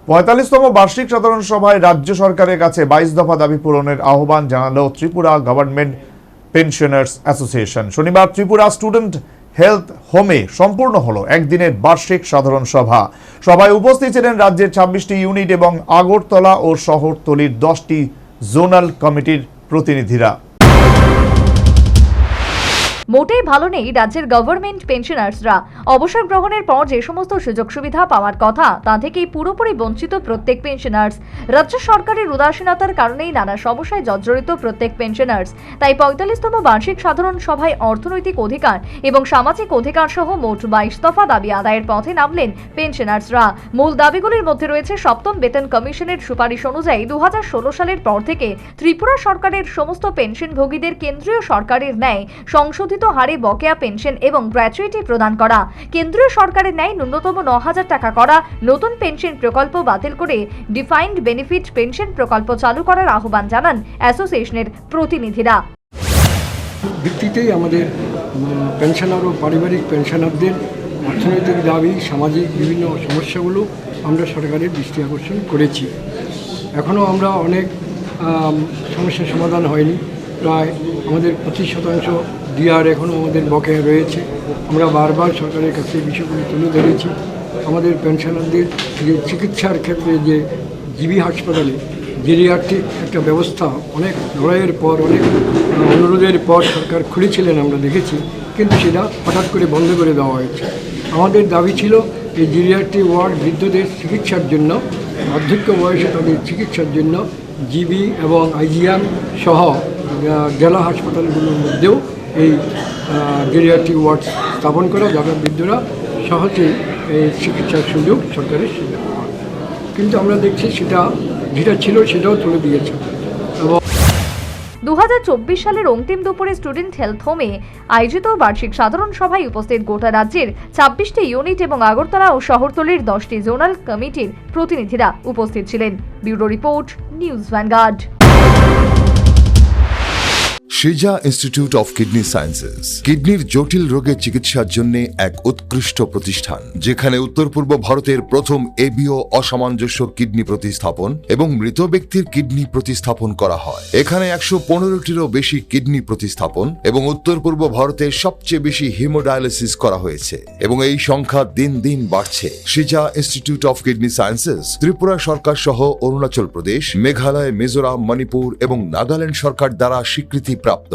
৪৫তম বার্ষিক সাধারণ সভায় রাজ্য সরকারের কাছে ২২ দফা দাবি পূরণের আহ্বান জানালো ত্রিপুরা গভর্নমেন্ট পেনশনার্স অ্যাসোসিয়েশন। শনিবার ত্রিপুরা স্টুডেন্ট হেলথ হোমে সম্পূর্ণ হলো একদিনের বার্ষিক সাধারণ সভা। সভায় উপস্থিত ছিলেন রাজ্যের ২৬টি ইউনিট এবং আগরতলা ও শহরতলির 10টি জোনাল কমিটির প্রতিনিধিরা। মোটেই ভালো নেই রাজ্যের গভর্নমেন্ট পেনশনার্সরা। অবসর গ্রহণের পর যে সমস্ত সুযোগ সুবিধা পাওয়ার কথা তা থেকেই পুরোপুরি বঞ্চিত প্রত্যেক পেনশনার্স। রাজ্য সরকারের উদাসীনতার কারণেই নানা সমস্যায় জর্জরিত প্রত্যেক পেনশনার্স। তাই ৪৫তম বার্ষিক সাধারণ সভায় অর্থনৈতিক অধিকার এবং সামাজিক অধিকার সহ মোট ২২ দফা দাবি আদায়ের পথে নামলেন পেনশনার্সরা। মূল দাবিগুলির মধ্যে রয়েছে সপ্তম বেতন কমিশনের সুপারিশ অনুযায়ী ২০১৬ সালের পর থেকে ত্রিপুরা সরকারের সমস্ত পেনশনভোগীদের কেন্দ্রীয় সরকারের ন্যায় সংশোধিত হারে বকেয়া পেনশন এবং গ্র্যাচুইটি প্রদান করা, কেন্দ্রীয় সরকারের ন্যায় ন্যূনতম ৯,০০০ টাকা করা, নতুন পেনশন প্রকল্প বাতিল করে ডিফাইন্ড বেনিফিট পেনশন প্রকল্প চালু করার আহ্বান জানান অ্যাসোসিয়েশনের প্রতিনিধিরা। ভিত্তিতেই আমাদের পেনশনার ও পারিবারিক পেনশনারদের অর্থনৈতিক দাবি, সামাজিক বিভিন্ন সমস্যাগুলো আমরা সরকারের দৃষ্টি আকর্ষণ করেছি। এখনও আমরা অনেক সমস্যার সমাধান হয়নি। প্রায় আমাদের ২৫% ডিআর এখনও আমাদের বকেয়া রয়েছে। আমরা বারবার সরকারের কাছে বিষয়গুলি তুলে ধরেছি। আমাদের পেনশনারদের যে চিকিৎসার ক্ষেত্রে যে জিবি হাসপাতালে জেরিয়াট্রিক একটা ব্যবস্থা অনেক লড়াইয়ের পর, অনেক অনুরোধের পর সরকার খুলেছিলেন, আমরা দেখেছি, কিন্তু সেটা হঠাৎ করে বন্ধ করে দেওয়া হয়েছে। আমাদের দাবি ছিল এই জেরিয়াট্রিক ওয়ার্ড বৃদ্ধদের চিকিৎসার জন্য, বার্ধক্য বয়সে তাদের চিকিৎসার জন্য জিবি এবং আইজিএম সহ জেলা হাসপাতালগুলোর মধ্যেও এই জেরিয়াট্রিক ওয়ার্ড স্থাপন করা, যাতে বৃদ্ধরা সহজে এই চিকিৎসার সুযোগ সরকারের সুযোগ পায়। কিন্তু আমরা দেখছি সেটা যেটা ছিল সেটাও তুলে দিয়েছে। এবং ২০২৪ সালের অন্তিম দুপুরে স্টুডেন্ট হেলথ হোমে আয়োজিত বার্ষিক সাধারণ সভায় উপস্থিত গোটা রাজ্যের ২৬টি ইউনিট এবং আগরতলা ও শহরতলির 10টি জোনাল কমিটির প্রতিনিধিরা উপস্থিত ছিলেন। Bureau report, news vanguard. সিজা ইনস্টিটিউট অফ কিডনি সায়েন্সেস কিডনির জটিল রোগের চিকিৎসার জন্য এক উৎকৃষ্ট প্রতিষ্ঠান, যেখানে উত্তর পূর্ব ভারতের প্রথম এবিও অসামঞ্জস্য কিডনি প্রতিস্থাপন এবং মৃত ব্যক্তির কিডনি প্রতিস্থাপন করা হয়। এখানে ১১৫টিরও বেশি কিডনি প্রতিস্থাপন এবং উত্তর পূর্ব ভারতের সবচেয়ে বেশি হিমোডায়ালিসিস করা হয়েছে এবং এই সংখ্যা দিন দিন বাড়ছে। সিজা institute of kidney sciences Tripura সরকার সহ অরুণাচল প্রদেশ, মেঘালয়, মিজোরাম, মণিপুর এবং নাগাল্যান্ড সরকার দ্বারা স্বীকৃতি প্রাপ্ত।